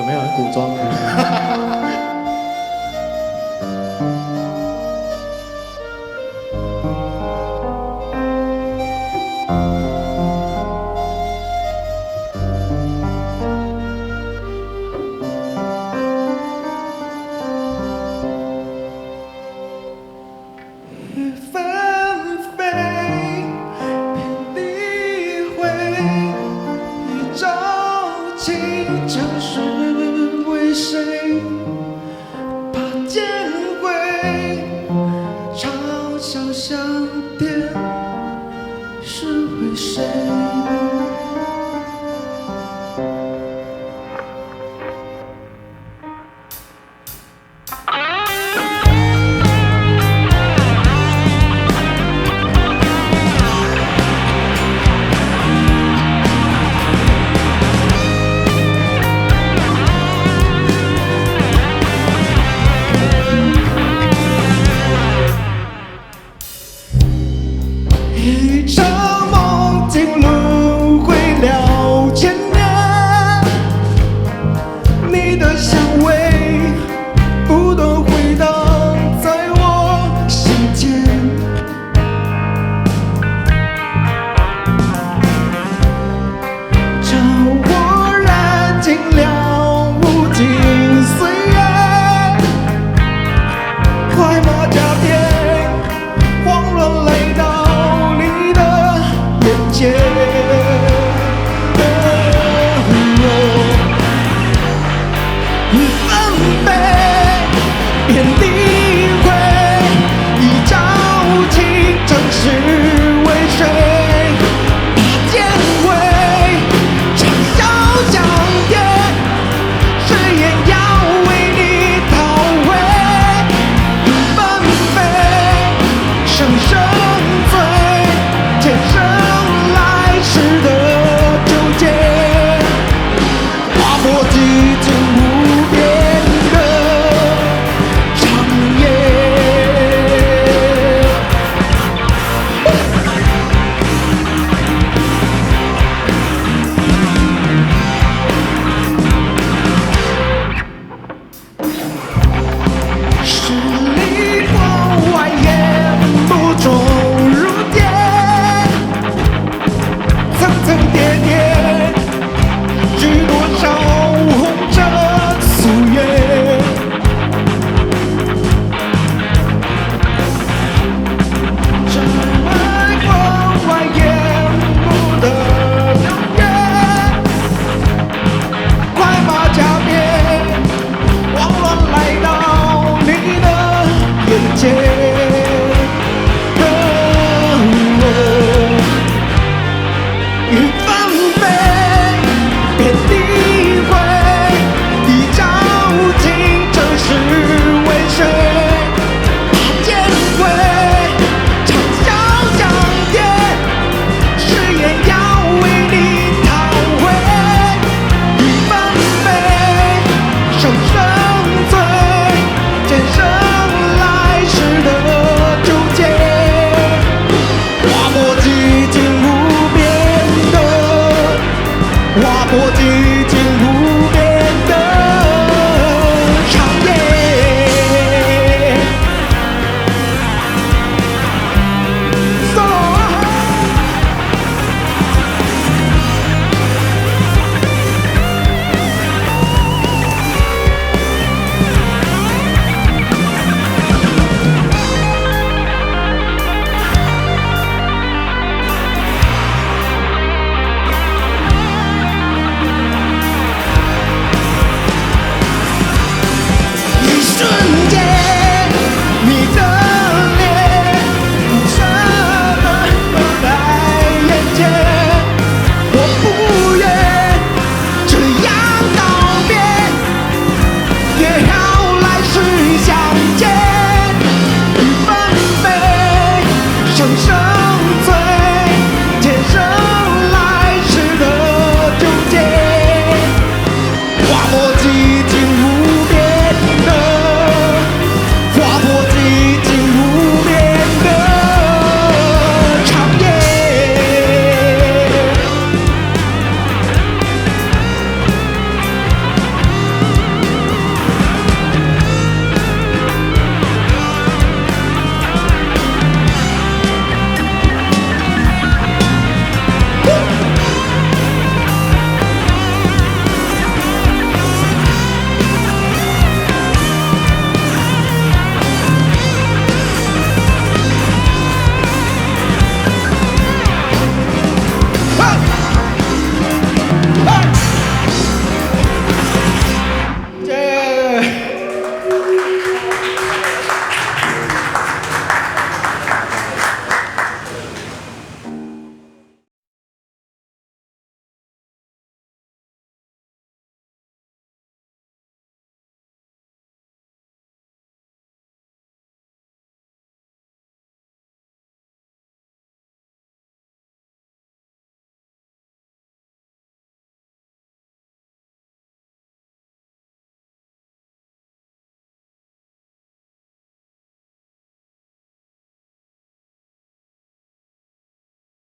有没有很古装？纷飞，遍地灰，一朝清晨是为谁？把剑归，嘲笑相点是为谁？一场梦境轮回了千年，你的香味不断回荡在我心间。这我燃尽了无尽岁月，快马加鞭，慌乱来到眼前，纷飞，遍地灰，一朝清晨是为谁？把剑归，长啸相叠，誓言要为你讨回。纷飞，生生醉，前生来世的纠结，划破寂静无边的长夜。十里关外烟不中如电，层层叠叠，知多少红尘夙愿。这爱关外烟不得流言，快马加鞭，慌乱来到你的眼前。纷飞，遍地灰，一朝清晨是为谁？把剑归，长啸相叠，誓言要为你讨回。纷飞，生生醉，前生来世的纠结，划破寂静无边的，划破寂静无边。